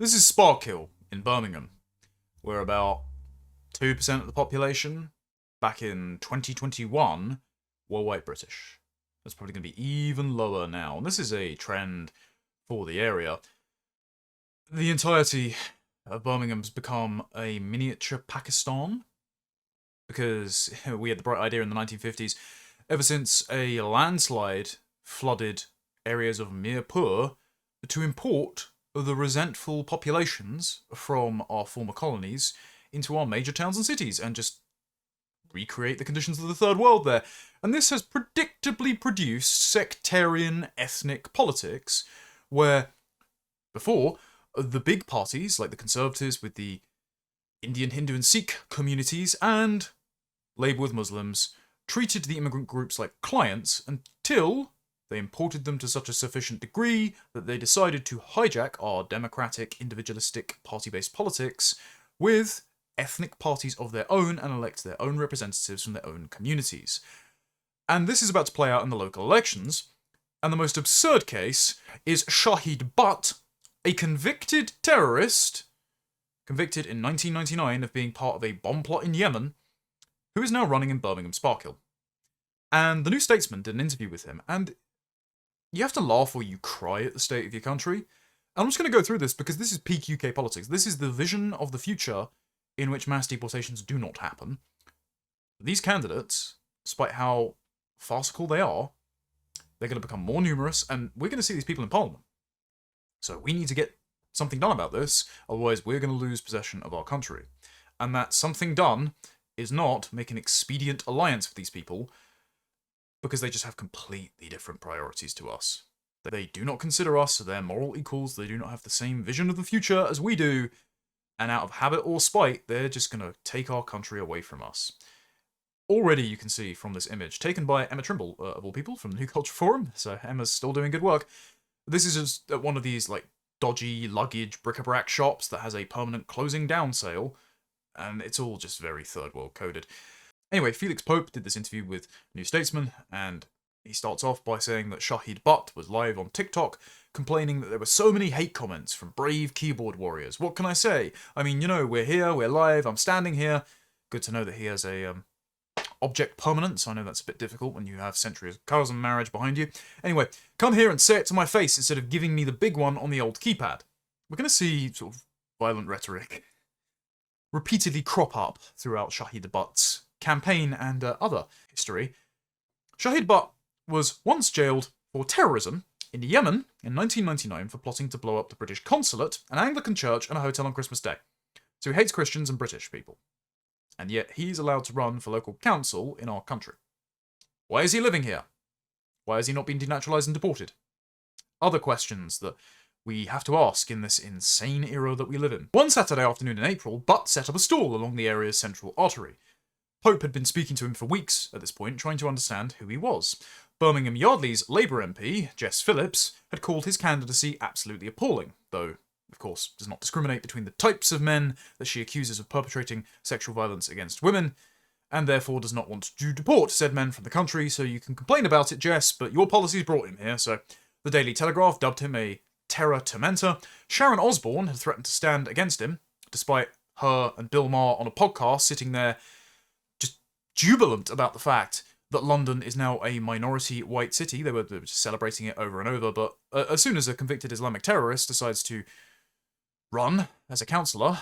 This is Sparkhill in Birmingham. We're about 2% of the population. Back in 2021, were white British. That's probably going to be even lower now. And this is a trend for the area. The entirety of Birmingham's become a miniature Pakistan because we had the bright idea in the 1950s. Ever since a landslide flooded areas of Mirpur to import the resentful populations from our former colonies into our major towns and cities and just recreate the conditions of the third world there. And this has predictably produced sectarian ethnic politics where before the big parties like the Conservatives with the Indian, Hindu and Sikh communities and Labour with Muslims treated the immigrant groups like clients until they imported them to such a sufficient degree that they decided to hijack our democratic, individualistic, party-based politics with ethnic parties of their own and elect their own representatives from their own communities. And this is about to play out in the local elections, and the most absurd case is Shahid Butt, a convicted terrorist, convicted in 1999 of being part of a bomb plot in Yemen, who is now running in Birmingham Sparkhill. And the New Statesman did an interview with him, and you have to laugh or you cry at the state of your country. And I'm just going to go through this because this is peak UK politics. This is the vision of the future in which mass deportations do not happen. These candidates, despite how farcical they are, they're going to become more numerous, and we're going to see these people in Parliament. So we need to get something done about this, otherwise we're going to lose possession of our country. And that something done is not make an expedient alliance with these people, because they just have completely different priorities to us. They do not consider us their moral equals, they do not have the same vision of the future as we do, and out of habit or spite, they're just going to take our country away from us. Already you can see from this image, taken by Emma Trimble, of all people, from the New Culture Forum, so Emma's still doing good work. This is just one of these, dodgy luggage bric-a-brac shops that has a permanent closing down sale, and it's all just very third world coded. Anyway, Felix Pope did this interview with New Statesman, and he starts off by saying that Shahid Butt was live on TikTok, complaining that there were so many hate comments from brave keyboard warriors. What can I say? I mean, we're here, we're live, I'm standing here. Good to know that he has a object permanence. I know that's a bit difficult when you have centuries of cousin marriage behind you. Anyway, come here and say it to my face instead of giving me the big one on the old keypad. We're going to see sort of violent rhetoric repeatedly crop up throughout Shahid Butt's campaign and other history. Shahid Butt was once jailed for terrorism in Yemen in 1999 for plotting to blow up the British consulate, an Anglican church, and a hotel on Christmas Day. So he hates Christians and British people. And yet he's allowed to run for local council in our country. Why is he living here? Why has he not been denaturalised and deported? Other questions that we have to ask in this insane era that we live in. One Saturday afternoon in April, Butt set up a stall along the area's central artery. Pope had been speaking to him for weeks at this point, trying to understand who he was. Birmingham Yardley's Labour MP, Jess Phillips, had called his candidacy absolutely appalling, though, of course, does not discriminate between the types of men that she accuses of perpetrating sexual violence against women, and therefore does not want to deport said men from the country, so you can complain about it, Jess, but your policies brought him here, so the Daily Telegraph dubbed him a terror tormentor. Sharon Osbourne had threatened to stand against him, despite her and Bill Maher on a podcast sitting there jubilant about the fact that London is now a minority white city. They were just celebrating it over and over, but as soon as a convicted Islamic terrorist decides to run as a councillor,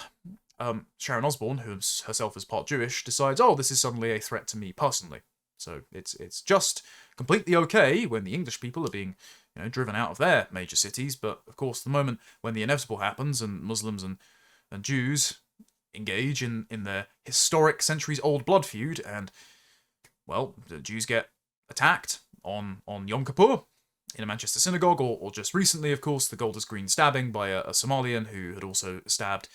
Sharon Osbourne, who herself is part Jewish, decides, oh, this is suddenly a threat to me personally. So it's just completely okay when the English people are being driven out of their major cities, but of course the moment when the inevitable happens and Muslims and Jews engage in their historic centuries-old blood feud, and, well, the Jews get attacked on Yom Kippur in a Manchester synagogue, or just recently, of course, the Golders Green stabbing by a Somalian who had also stabbed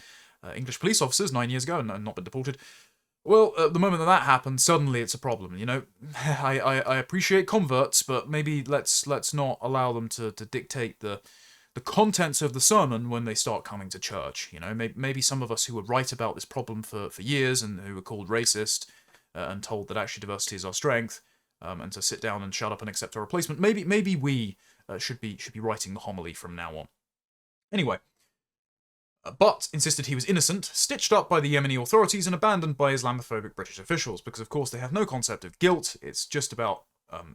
English police officers 9 years ago and not been deported. Well, at the moment that happens, suddenly it's a problem, I appreciate converts, but maybe let's not allow them to dictate the contents of the sermon when they start coming to church. Maybe some of us who were right about this problem for years and who were called racist and told that actually diversity is our strength, and to sit down and shut up and accept our replacement, maybe we should be writing the homily from now on. Anyway, Butt insisted he was innocent, stitched up by the Yemeni authorities and abandoned by Islamophobic British officials, because of course they have no concept of guilt. It's just about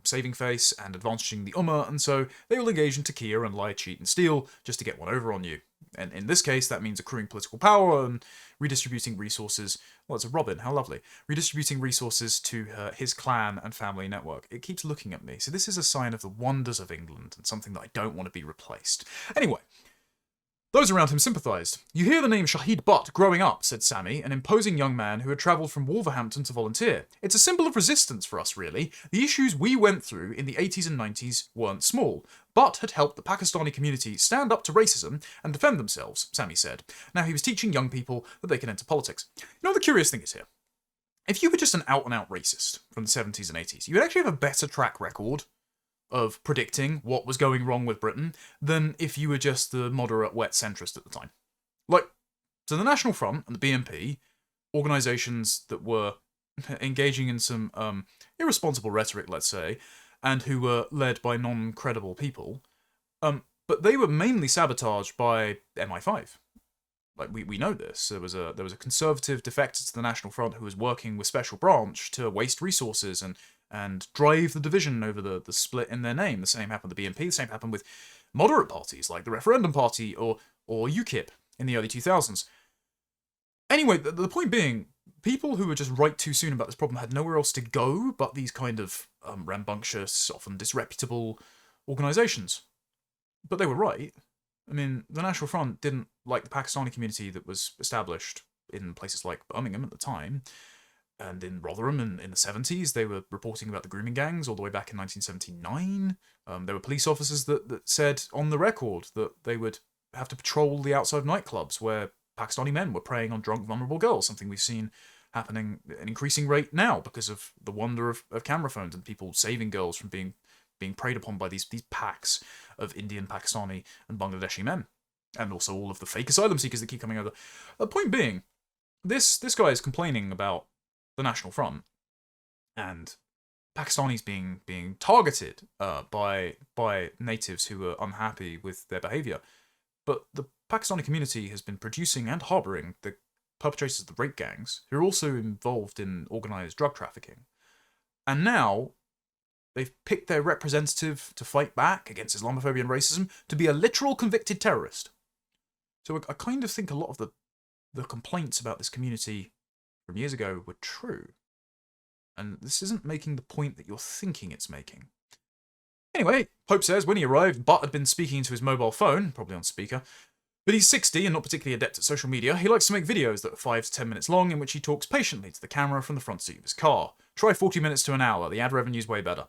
saving face and advantaging the Ummah, and so they will engage in taqiyya and lie, cheat, and steal just to get one over on you. And in this case, that means accruing political power and redistributing resources. Well, it's a Robin, how lovely. Redistributing resources to his clan and family network. It keeps looking at me, so this is a sign of the wonders of England and something that I don't want to be replaced. Anyway, those around him sympathised. You hear the name Shahid Butt growing up, said Sammy, an imposing young man who had travelled from Wolverhampton to volunteer. It's a symbol of resistance for us, really. The issues we went through in the 80s and 90s weren't small. Butt had helped the Pakistani community stand up to racism and defend themselves, Sammy said. Now he was teaching young people that they can enter politics. You know, the curious thing is here. If you were just an out-and-out racist from the 70s and 80s, you would actually have a better track record of predicting what was going wrong with Britain than if you were just the moderate wet centrist at the time. Like, so the National Front and the BNP, organisations that were engaging in some irresponsible rhetoric, let's say, and who were led by non-credible people, but they were mainly sabotaged by MI5. Like, we know this. There was a conservative defector to the National Front who was working with Special Branch to waste resources and drive the division over the split in their name. The same happened with the BNP, the same happened with moderate parties like the Referendum Party or UKIP in the early 2000s. Anyway, the point being, people who were just right too soon about this problem had nowhere else to go but these kind of rambunctious, often disreputable organisations. But they were right. I mean, the National Front didn't like the Pakistani community that was established in places like Birmingham at the time. And in Rotherham in the 70s, they were reporting about the grooming gangs all the way back in 1979. There were police officers that said on the record that they would have to patrol the outside of nightclubs where Pakistani men were preying on drunk, vulnerable girls, something we've seen happening at an increasing rate now because of the wonder of camera phones and people saving girls from being preyed upon by these packs of Indian, Pakistani, and Bangladeshi men. And also all of the fake asylum seekers that keep coming over. The point being, this guy is complaining about the National Front and Pakistanis being targeted by natives who are unhappy with their behaviour. But the Pakistani community has been producing and harbouring the perpetrators of the rape gangs, who are also involved in organised drug trafficking. And now they've picked their representative to fight back against Islamophobia and racism to be a literal convicted terrorist. So I kind of think a lot of the complaints about this community from years ago were true. And this isn't making the point that you're thinking it's making. Anyway, Pope says when he arrived, Butt had been speaking to his mobile phone, probably on speaker. But he's 60 and not particularly adept at social media. He likes to make videos that are 5 to 10 minutes long in which he talks patiently to the camera from the front seat of his car. Try 40 minutes to an hour, the ad revenue's way better.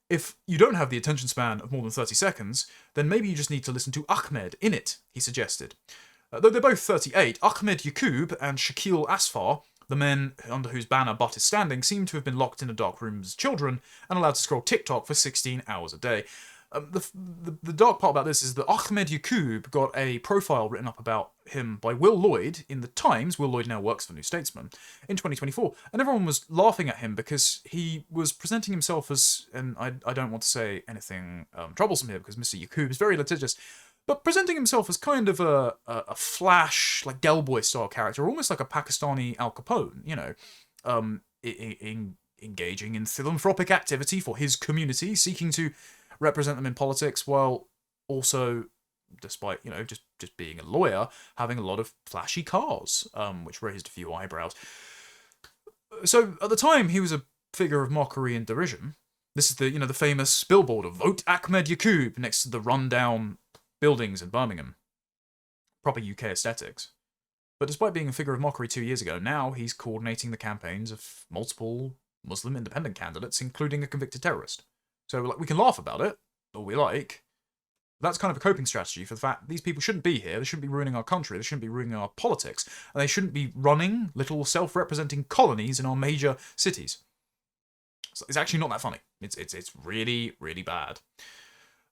If you don't have the attention span of more than 30 seconds, then maybe you just need to listen to Ahmed in it, he suggested. Though they're both 38, Ahmed Yaqub and Shakil Asfar, the men under whose banner Butt is standing, seem to have been locked in a dark room as children and allowed to scroll TikTok for 16 hours a day. The dark part about this is that Ahmed Yaqub got a profile written up about him by Will Lloyd in the Times. Will Lloyd now works for New Statesman in 2024, and everyone was laughing at him because he was presenting himself as, and I don't want to say anything troublesome here because Mr. Yaqub is very litigious, but presenting himself as kind of a flash, like Del Boy style character, almost like a Pakistani Al Capone, you know, engaging in philanthropic activity for his community, seeking to represent them in politics, while also, despite, you know, just being a lawyer, having a lot of flashy cars, which raised a few eyebrows. So at the time, he was a figure of mockery and derision. This is the famous billboard of "Vote Ahmed Yaqub" next to the rundown buildings in Birmingham. Proper UK aesthetics. But despite being a figure of mockery 2 years ago, now he's coordinating the campaigns of multiple Muslim independent candidates, including a convicted terrorist. So we can laugh about it, all we like. That's kind of a coping strategy for the fact these people shouldn't be here, they shouldn't be ruining our country, they shouldn't be ruining our politics, and they shouldn't be running little self-representing colonies in our major cities. So it's actually not that funny. It's really, really bad.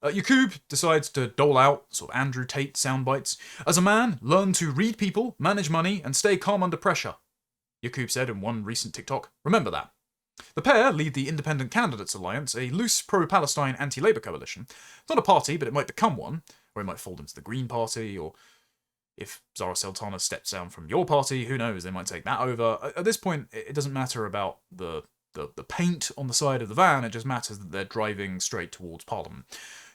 Yaqub decides to dole out sort of Andrew Tate sound bites. As a man, learn to read people, manage money, and stay calm under pressure, Yaqub said in one recent TikTok. Remember that. The pair lead the Independent Candidates Alliance, a loose pro-Palestine anti-Labour coalition. It's not a party, but it might become one, or it might fold into the Green Party, or If Zara Sultana steps down from your party, who knows, they might take that over. At this point, it doesn't matter about the paint on the side of the van, it just matters that they're driving straight towards Parliament.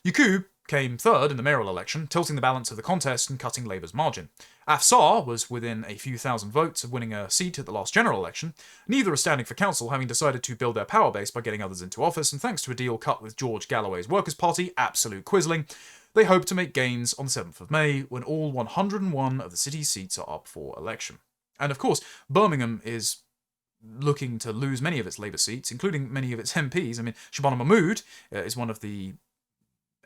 Yaqub came third in the mayoral election, tilting the balance of the contest and cutting Labour's margin. Afsar was within a few thousand votes of winning a seat at the last general election. Neither are standing for council, having decided to build their power base by getting others into office, and thanks to a deal cut with George Galloway's Workers' Party, absolute quisling, they hope to make gains on the 7th of May, when all 101 of the city's seats are up for election. And of course, Birmingham is looking to lose many of its Labour seats, including many of its MPs. I mean, Shabana Mahmood is one of the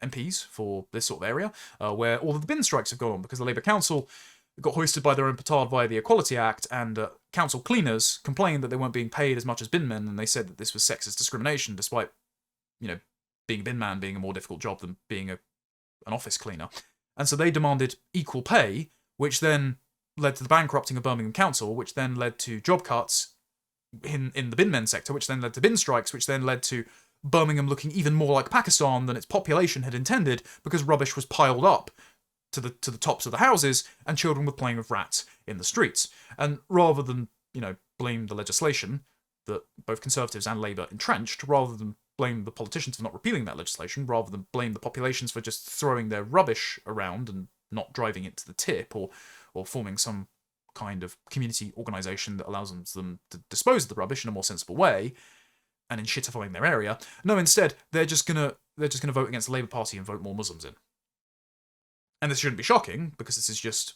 MPs for this sort of area, where all of the bin strikes have gone on because the Labour Council got hoisted by their own petard via the Equality Act, and council cleaners complained that they weren't being paid as much as bin men, and they said that this was sexist discrimination, despite, being a bin man being a more difficult job than being an office cleaner. And so they demanded equal pay, which then led to the bankrupting of Birmingham Council, which then led to job cuts in the bin men sector, which then led to bin strikes, which then led to Birmingham looking even more like Pakistan than its population had intended, because rubbish was piled up to the tops of the houses, and children were playing with rats in the streets. And rather than, blame the legislation that both Conservatives and Labour entrenched, rather than blame the politicians for not repealing that legislation, rather than blame the populations for just throwing their rubbish around and not driving it to the tip, or forming some kind of community organisation that allows them to dispose of the rubbish in a more sensible way, and in shitifying their area. No, instead, they're just gonna vote against the Labour Party and vote more Muslims in. And this shouldn't be shocking, because this is just,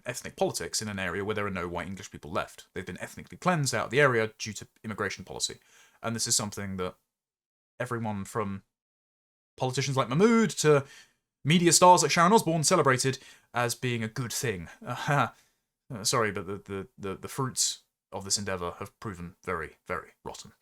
ethnic politics in an area where there are no white English people left. They've been ethnically cleansed out of the area due to immigration policy. And this is something that everyone from politicians like Mahmood to media stars like Sharon Osbourne celebrated as being a good thing. Sorry, but the fruits of this endeavour have proven very, very rotten.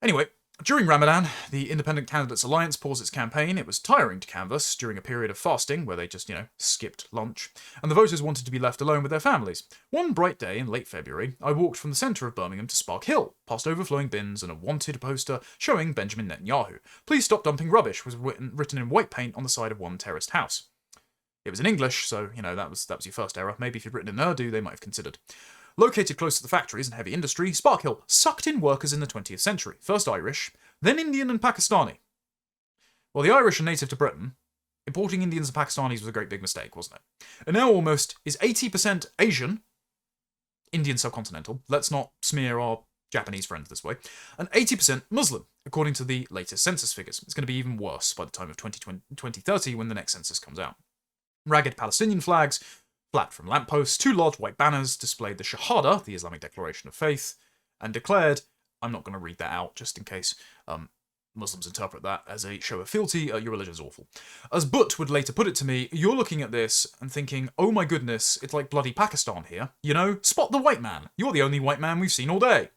Anyway, during Ramadan, the Independent Candidates Alliance paused its campaign. It was tiring to canvass during a period of fasting where they just, skipped lunch, and the voters wanted to be left alone with their families. One bright day in late February, I walked from the centre of Birmingham to Sparkhill, past overflowing bins and a wanted poster showing Benjamin Netanyahu. "Please stop dumping rubbish" was written in white paint on the side of one terraced house. It was in English, so, that was your first error. Maybe if you'd written in Urdu, they might have considered. Located close to the factories and heavy industry, Sparkhill sucked in workers in the 20th century, first Irish, then Indian and Pakistani. Well, the Irish are native to Britain. Importing Indians and Pakistanis was a great big mistake, wasn't it? And now almost is 80% Asian, Indian subcontinental, let's not smear our Japanese friends this way, and 80% Muslim, according to the latest census figures. It's going to be even worse by the time of 2030 when the next census comes out. Ragged Palestinian flags, flat from lampposts, two large white banners displayed the Shahada, the Islamic declaration of faith, and declared, I'm not going to read that out just in case Muslims interpret that as a show of fealty, your religion is awful. As Butt would later put it to me, you're looking at this and thinking, oh my goodness, it's like bloody Pakistan here. Spot the white man. You're the only white man we've seen all day.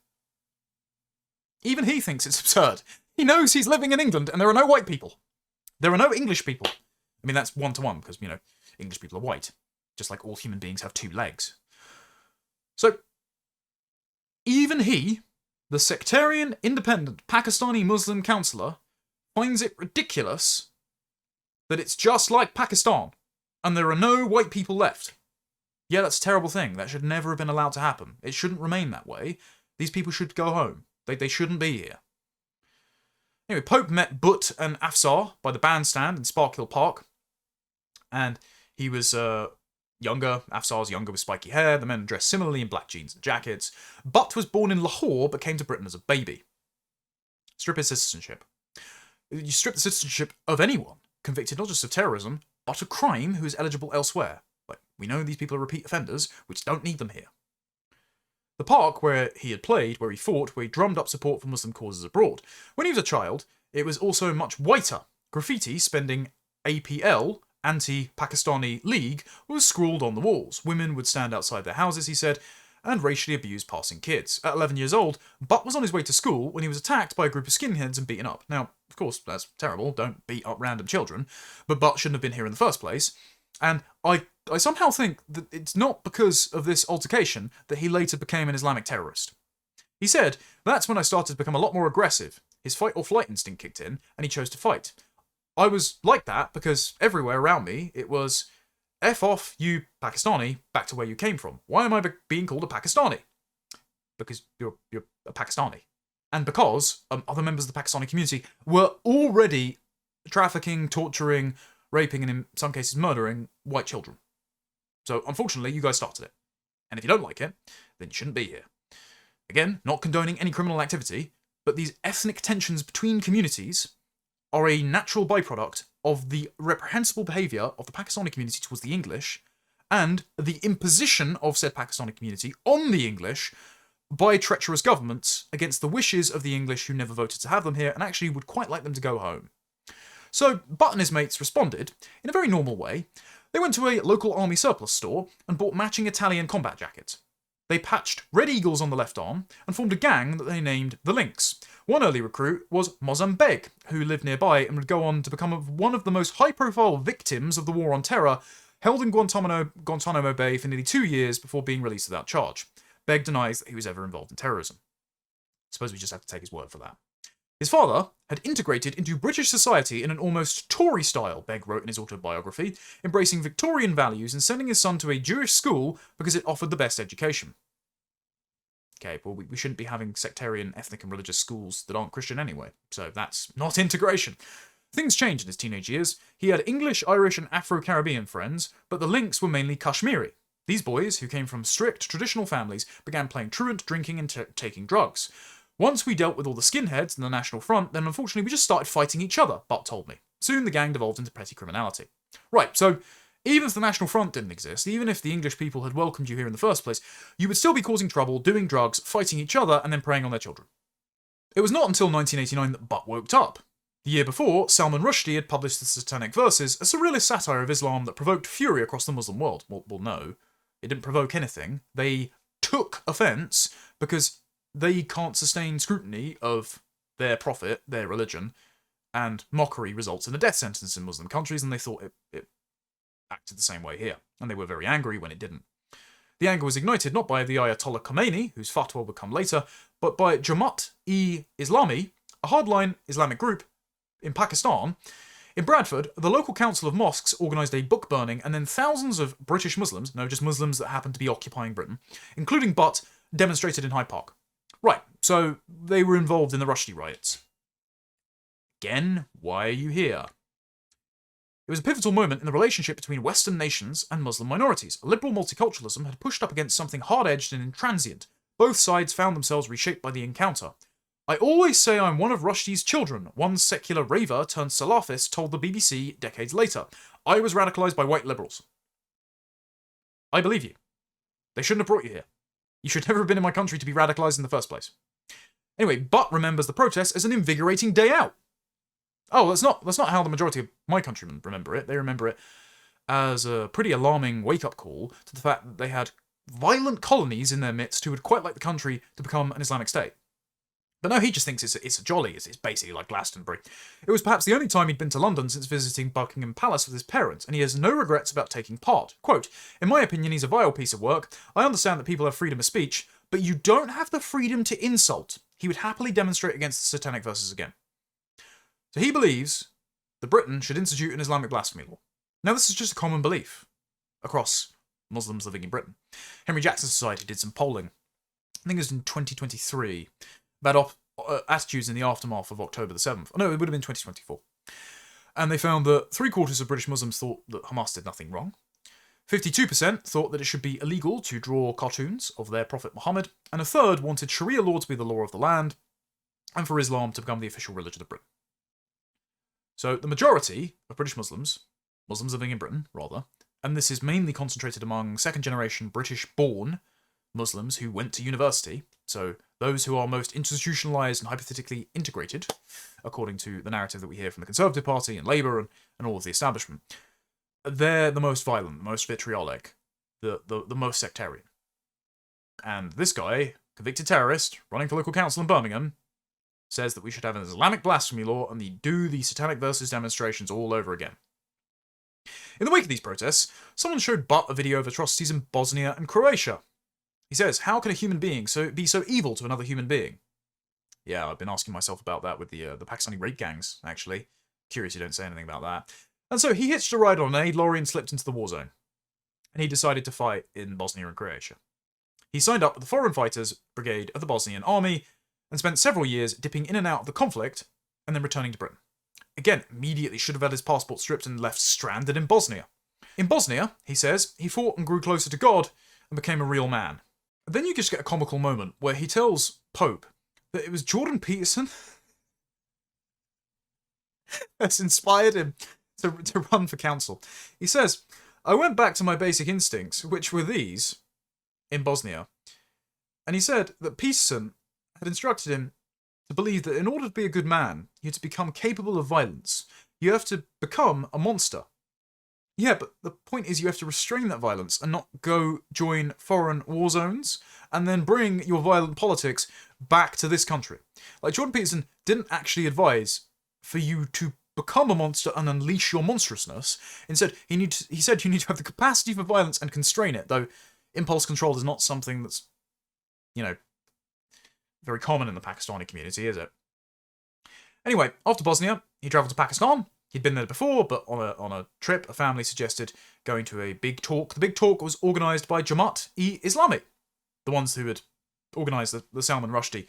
Even he thinks it's absurd. He knows he's living in England and there are no white people. There are no English people. I mean, that's one-to-one because, English people are white. Just like all human beings have two legs. So, even he, the sectarian, independent, Pakistani Muslim councillor, finds it ridiculous that it's just like Pakistan, and there are no white people left. Yeah, that's a terrible thing. That should never have been allowed to happen. It shouldn't remain that way. These people should go home. They shouldn't be here. Anyway, Pope met Butt and Afsar by the bandstand in Sparkhill Park, and he was younger. Afsar's younger with spiky hair. The men dressed similarly in black jeans and jackets. Butt was born in Lahore but came to Britain as a baby. Strip his citizenship. You strip the citizenship of anyone convicted not just of terrorism, but a crime who is eligible elsewhere. Like, we know these people are repeat offenders, which don't need them here. The park where he had played, where he fought, where he drummed up support for Muslim causes abroad. When he was a child, it was also much whiter. Graffiti spending APL, Anti-Pakistani League, was scrawled on the walls. Women would stand outside their houses, he said, and racially abuse passing kids. At 11 years old, Butt was on his way to school when he was attacked by a group of skinheads and beaten up. Now, of course, that's terrible, don't beat up random children, but Butt shouldn't have been here in the first place. And I somehow think that it's not because of this altercation that he later became an Islamic terrorist. He said, that's when I started to become a lot more aggressive. His fight or flight instinct kicked in, and he chose to fight. I was like that because everywhere around me, it was F off, you Pakistani, back to where you came from. Why am I being called a Pakistani? Because you're a Pakistani. And because other members of the Pakistani community were already trafficking, torturing, raping, and in some cases murdering white children. So, unfortunately, you guys started it. And if you don't like it, then you shouldn't be here. Again, not condoning any criminal activity, but these ethnic tensions between communities are a natural byproduct of the reprehensible behaviour of the Pakistani community towards the English, and the imposition of said Pakistani community on the English by treacherous governments against the wishes of the English who never voted to have them here and actually would quite like them to go home. So Butt and his mates responded in a very normal way. They went to a local army surplus store and bought matching Italian combat jackets. They patched red eagles on the left arm and formed a gang that they named the Lynx. One early recruit was Mozzam Beg, who lived nearby and would go on to become one of the most high-profile victims of the War on Terror, held in Guantanamo Bay for nearly 2 years before being released without charge. Beg denies that he was ever involved in terrorism. I suppose we just have to take his word for that. His father had integrated into British society in an almost Tory style, Beg wrote in his autobiography, embracing Victorian values and sending his son to a Jewish school because it offered the best education. Okay, well, we shouldn't be having sectarian, ethnic and religious schools that aren't Christian anyway, so that's not integration. Things changed in his teenage years. He had English, Irish and Afro-Caribbean friends, but the Lynx were mainly Kashmiri. These boys, who came from strict, traditional families, began playing truant, drinking and taking drugs. Once we dealt with all the skinheads and the National Front, then unfortunately we just started fighting each other, Butt told me. Soon the gang devolved into petty criminality. Right, so even if the National Front didn't exist, even if the English people had welcomed you here in the first place, you would still be causing trouble, doing drugs, fighting each other, and then preying on their children. It was not until 1989 that Butt woke up. The year before, Salman Rushdie had published the Satanic Verses, a surrealist satire of Islam that provoked fury across the Muslim world. Well, no. It didn't provoke anything. They took offence because they can't sustain scrutiny of their prophet, their religion, and mockery results in a death sentence in Muslim countries, and they thought it acted the same way here. And they were very angry when it didn't. The anger was ignited not by the Ayatollah Khomeini, whose fatwa would come later, but by Jamaat-e-Islami, a hardline Islamic group in Pakistan. In Bradford, the local council of mosques organised a book burning, and then thousands of British Muslims, no, just Muslims that happened to be occupying Britain, including Butt, demonstrated in Hyde Park. Right, so they were involved in the Rushdie riots. Again, why are you here? It was a pivotal moment in the relationship between Western nations and Muslim minorities. Liberal multiculturalism had pushed up against something hard-edged and intransient. Both sides found themselves reshaped by the encounter. I always say I'm one of Rushdie's children, one secular raver turned Salafist told the BBC decades later. I was radicalised by white liberals. I believe you. They shouldn't have brought you here. You should never have been in my country to be radicalised in the first place. Anyway, Butt remembers the protest as an invigorating day out. Oh, that's not how the majority of my countrymen remember it. They remember it as a pretty alarming wake-up call to the fact that they had violent colonies in their midst who would quite like the country to become an Islamic state. But no, he just thinks it's a jolly. It's basically like Glastonbury. It was perhaps the only time he'd been to London since visiting Buckingham Palace with his parents, and he has no regrets about taking part. Quote, in my opinion, he's a vile piece of work. I understand that people have freedom of speech, but you don't have the freedom to insult. He would happily demonstrate against the Satanic Verses again. So he believes that Britain should institute an Islamic blasphemy law. Now, this is just a common belief across Muslims living in Britain. Henry Jackson Society did some polling, I think it was in 2023, about attitudes in the aftermath of October the 7th. Oh, no, it would have been 2024. And they found that 3/4 of British Muslims thought that Hamas did nothing wrong. 52% thought that it should be illegal to draw cartoons of their Prophet Muhammad, and a third wanted Sharia law to be the law of the land, and for Islam to become the official religion of Britain. So the majority of British Muslims living in Britain, rather, and this is mainly concentrated among second-generation British-born Muslims who went to university, so those who are most institutionalised and hypothetically integrated, according to the narrative that we hear from the Conservative Party and Labour and all of the establishment, they're the most violent, the most vitriolic, the most sectarian. And this guy, convicted terrorist, running for local council in Birmingham, says that we should have an Islamic blasphemy law and do the Satanic Verses demonstrations all over again. In the wake of these protests, someone showed Butt a video of atrocities in Bosnia and Croatia. He says, how can a human being be so evil to another human being? Yeah, I've been asking myself about that with the Pakistani rape gangs, actually. Curious you don't say anything about that. And so he hitched a ride on an aid lorry and slipped into the war zone. and he decided to fight in Bosnia and Croatia. He signed up with the Foreign Fighters Brigade of the Bosnian Army and spent several years dipping in and out of the conflict and then returning to Britain. Again, immediately should have had his passport stripped and left stranded in Bosnia. In Bosnia, he says, he fought and grew closer to God and became a real man. Then you just get a comical moment where he tells Pope that it was Jordan Peterson that's inspired him to run for council. He says, I went back to my basic instincts, which were these, in Bosnia, and he said that Peterson had instructed him to believe that in order to be a good man, you had to become capable of violence. You have to become a monster. Yeah, but the point is you have to restrain that violence and not go join foreign war zones and then bring your violent politics back to this country. Like, Jordan Peterson didn't actually advise for you to become a monster and unleash your monstrousness. Instead, he said you need to have the capacity for violence and constrain it, though impulse control is not something that's, very common in the Pakistani community, is it? Anyway, after Bosnia, he travelled to Pakistan. He'd been there before, but on a trip, a family suggested going to a big talk. The big talk was organised by Jamaat-e-Islami, the ones who had organised the Salman Rushdie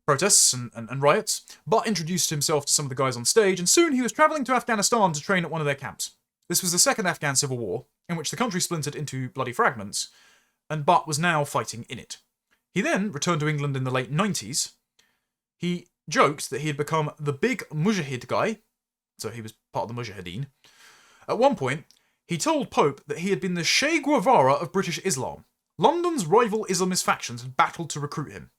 protests and riots. Butt introduced himself to some of the guys on stage, and soon he was travelling to Afghanistan to train at one of their camps. This was the second Afghan civil war, in which the country splintered into bloody fragments, and Butt was now fighting in it. He then returned to England in the late 90s. He joked that he had become the big Mujahid guy, so he was part of the Mujahideen. At one point, he told Pope that he had been the Che Guevara of British Islam. London's rival Islamist factions had battled to recruit him.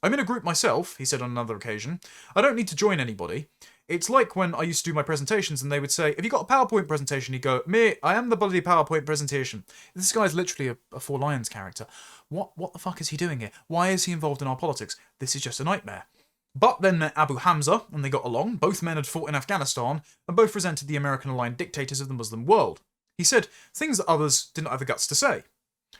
I'm in a group myself, he said on another occasion. I don't need to join anybody. It's like when I used to do my presentations and they would say, have you got a PowerPoint presentation? He'd go, me, I am the bloody PowerPoint presentation. This guy's literally a Four Lions character. What the fuck is he doing here? Why is he involved in our politics? This is just a nightmare. Butt then met Abu Hamza, and they got along. Both men had fought in Afghanistan, and both resented the American-aligned dictators of the Muslim world. He said things that others didn't have the guts to say.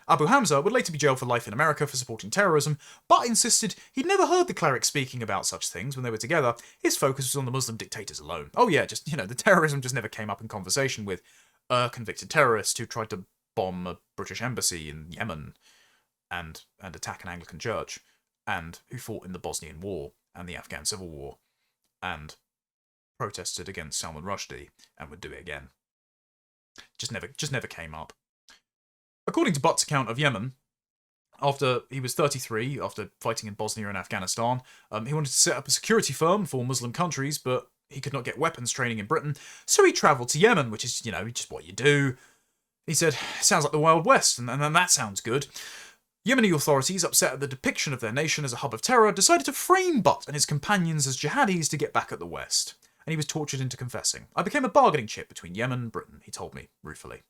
Abu Hamza would later be jailed for life in America for supporting terrorism, but insisted he'd never heard the cleric speaking about such things when they were together. His focus was on the Muslim dictators alone. Oh yeah, just, the terrorism just never came up in conversation with a convicted terrorist who tried to bomb a British embassy in Yemen and attack an Anglican church, and who fought in the Bosnian War and the Afghan Civil War, and protested against Salman Rushdie, and would do it again. Just never came up. According to Butt's account of Yemen, after he was 33, after fighting in Bosnia and Afghanistan, he wanted to set up a security firm for Muslim countries, but he could not get weapons training in Britain, so he travelled to Yemen, which is, just what you do. He said, sounds like the Wild West, and that sounds good. Yemeni authorities, upset at the depiction of their nation as a hub of terror, decided to frame Butt and his companions as jihadis to get back at the West, and he was tortured into confessing. I became a bargaining chip between Yemen and Britain, he told me, ruefully.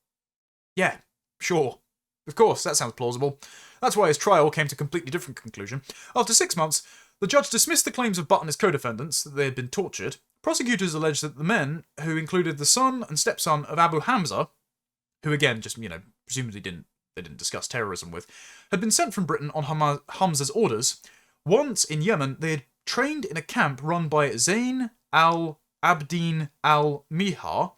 Yeah, sure. Of course, that sounds plausible. That's why his trial came to a completely different conclusion. After 6 months, the judge dismissed the claims of Butt and his co-defendants that they had been tortured. Prosecutors alleged that the men, who included the son and stepson of Abu Hamza, who again just, presumably they didn't discuss terrorism with, had been sent from Britain on Hamza's orders. Once in Yemen, they had trained in a camp run by Zayn al-Abdin al-Mihar.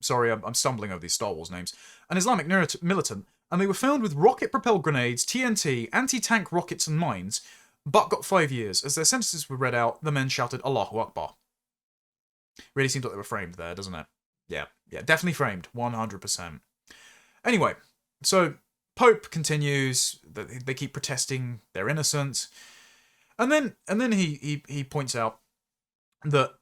Sorry, I'm stumbling over these Star Wars names. An Islamic militant, and they were found with rocket-propelled grenades, TNT, anti-tank rockets and mines. Butt got 5 years. As their sentences were read out, the men shouted Allahu Akbar. Really seems like they were framed there, doesn't it? Yeah, definitely framed, 100%. Anyway, so Pope continues. They keep protesting their innocence, and then he points out that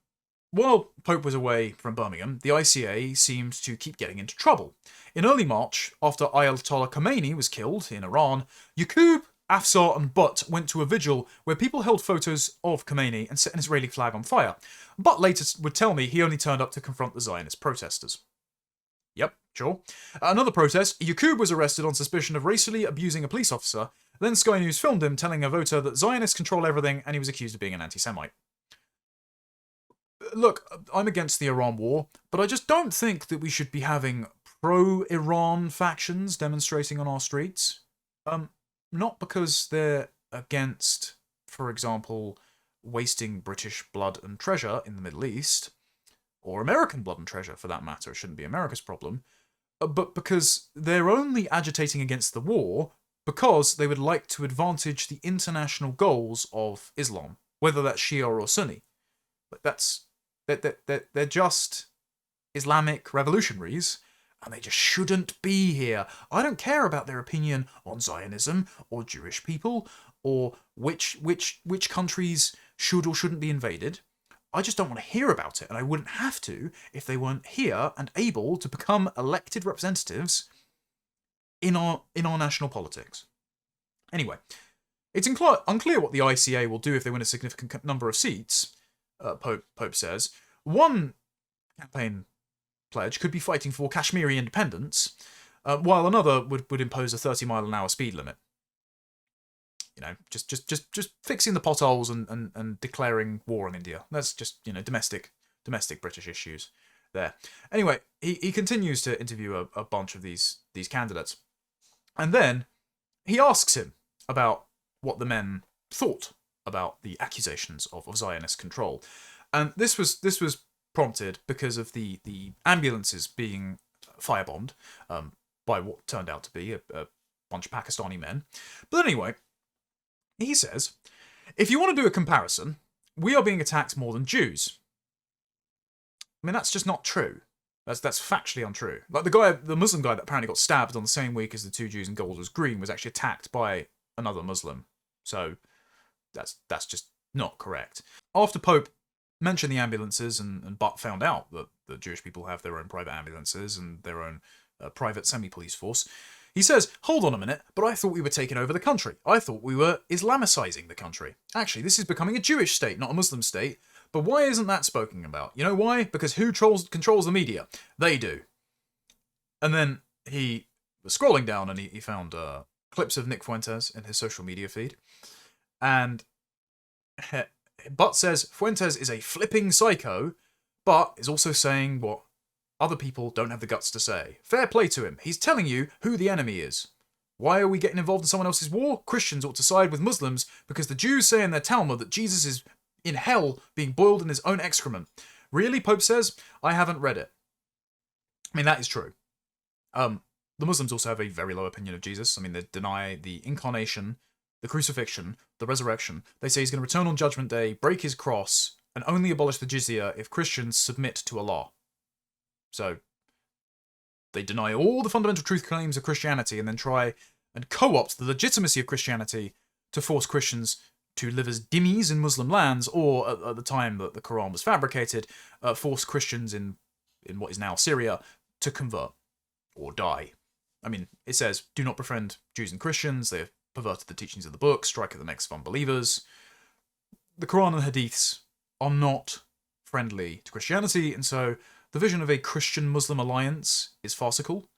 while Pope was away from Birmingham, the ICA seemed to keep getting into trouble. In early March, after Ayatollah Khomeini was killed in Iran, Yaqub, Afsar and Butt went to a vigil where people held photos of Khomeini and set an Israeli flag on fire. Butt later would tell me he only turned up to confront the Zionist protesters. Yep, sure. At another protest, Yaqub was arrested on suspicion of racially abusing a police officer. Then Sky News filmed him telling a voter that Zionists control everything, and he was accused of being an anti-Semite. Look, I'm against the Iran war, but I just don't think that we should be having pro-Iran factions demonstrating on our streets. Not because they're against, for example, wasting British blood and treasure in the Middle East, or American blood and treasure for that matter. It shouldn't be America's problem. but because they're only agitating against the war because they would like to advantage the international goals of Islam, whether that's Shia or Sunni. Like they're just Islamic revolutionaries, and they just shouldn't be here. I don't care about their opinion on Zionism or Jewish people or which countries should or shouldn't be invaded. I just don't want to hear about it, and I wouldn't have to if they weren't here and able to become elected representatives in our national politics. Anyway, it's unclear what the ICA will do if they win a significant number of seats, Pope says. One campaign pledge could be fighting for Kashmiri independence, while another would impose a 30-mile-an-hour speed limit. You know, just fixing the potholes and declaring war on India. That's just, you know, domestic British issues there. Anyway, he continues to interview a bunch of these candidates, and then he asks him about what the men thought about the accusations of Zionist control, and this was prompted because of the ambulances being firebombed by what turned out to be a bunch of Pakistani men. But anyway, he says, if you want to do a comparison, we are being attacked more than Jews. I mean, that's just not true. That's factually untrue. Like the Muslim guy that apparently got stabbed on the same week as the two Jews in Golders Green was actually attacked by another Muslim. So that's just not correct. After Pope mentioned the ambulances and Butt found out that the Jewish people have their own private ambulances and their own private semi-police force, he says, hold on a minute, but I thought we were taking over the country. I thought we were Islamicizing the country. Actually, this is becoming a Jewish state, not a Muslim state. But why isn't that spoken about? You know why? Because who controls the media? They do. And then he was scrolling down and he found clips of Nick Fuentes in his social media feed. And Butt says Fuentes is a flipping psycho, but is also saying what other people don't have the guts to say. Fair play to him. He's telling you who the enemy is. Why are we getting involved in someone else's war? Christians ought to side with Muslims because the Jews say in their Talmud that Jesus is in hell being boiled in his own excrement. Really, Pope says? I haven't read it. I mean, that is true. The Muslims also have a very low opinion of Jesus. I mean, they deny the incarnation, the crucifixion, the resurrection. They say he's going to return on Judgment Day, break his cross, and only abolish the jizya if Christians submit to Allah. So, they deny all the fundamental truth claims of Christianity and then try and co-opt the legitimacy of Christianity to force Christians to live as dhimmis in Muslim lands, or at the time that the Quran was fabricated, force Christians in what is now Syria to convert or die. I mean, it says, do not befriend Jews and Christians, they have perverted the teachings of the book, strike at the necks of unbelievers. The Quran and Hadiths are not friendly to Christianity, and so the vision of a Christian-Muslim alliance is farcical,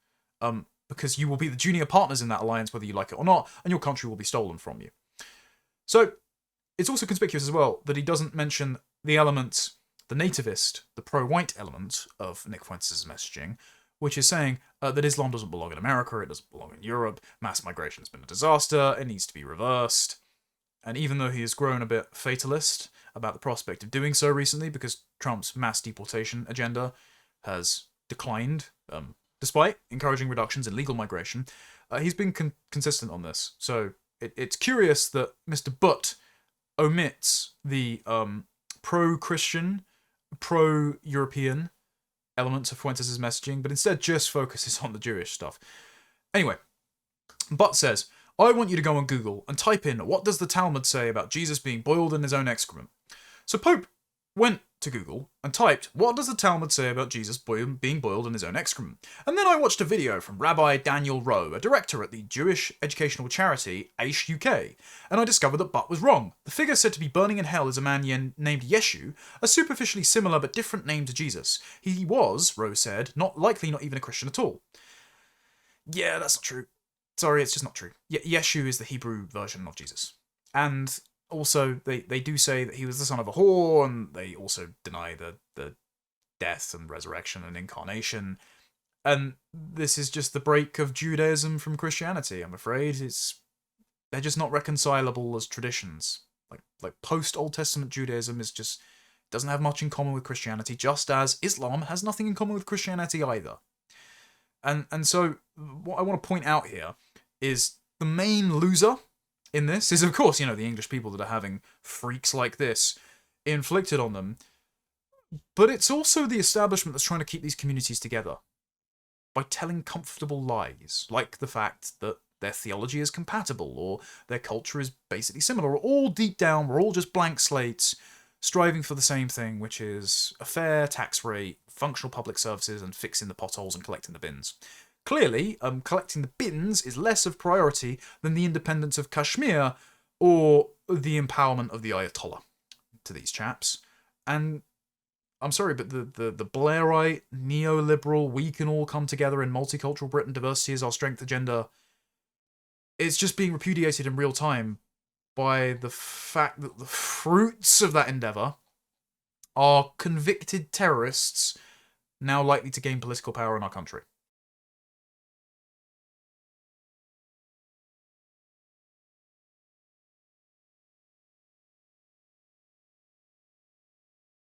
because you will be the junior partners in that alliance whether you like it or not, and your country will be stolen from you. So, it's also conspicuous as well that he doesn't mention the element, the nativist, the pro-white element of Nick Fuentes' messaging, which is saying that Islam doesn't belong in America, it doesn't belong in Europe, mass migration has been a disaster, it needs to be reversed. And even though he has grown a bit fatalist about the prospect of doing so recently, because Trump's mass deportation agenda has declined, despite encouraging reductions in legal migration, he's been consistent on this. So it's curious that Mr. Butt omits the pro-Christian, pro-European elements of Fuentes' messaging, but instead just focuses on the Jewish stuff. Anyway, Butt says, I want you to go on Google and type in, what does the Talmud say about Jesus being boiled in his own excrement? So Pope went to Google and typed, what does the Talmud say about Jesus being boiled in his own excrement? And then I watched a video from Rabbi Daniel Rowe, a director at the Jewish educational charity Aish UK, and I discovered that Butt was wrong. The figure said to be burning in hell is a man named Yeshu, a superficially similar but different name to Jesus. He was, Rowe said, not even a Christian at all. Yeah, that's not true. Sorry, it's just not true. Yeshu is the Hebrew version of Jesus. And also, they do say that he was the son of a whore, and they also deny the death and resurrection and incarnation. And this is just the break of Judaism from Christianity, I'm afraid. They're just not reconcilable as traditions. Like post-Old Testament Judaism doesn't have much in common with Christianity, just as Islam has nothing in common with Christianity either. And so what I want to point out here is the main loser in this is, of course, the English people that are having freaks like this inflicted on them. But it's also the establishment that's trying to keep these communities together by telling comfortable lies, like the fact that their theology is compatible, or their culture is basically similar, or all deep down, we're all just blank slates, striving for the same thing, which is a fair tax rate, functional public services, and fixing the potholes and collecting the bins. Clearly, collecting the bins is less of priority than the independence of Kashmir or the empowerment of the Ayatollah to these chaps. And I'm sorry, but the Blairite, neoliberal, we can all come together in multicultural Britain, diversity is our strength agenda, it's just being repudiated in real time by the fact that the fruits of that endeavour are convicted terrorists now likely to gain political power in our country.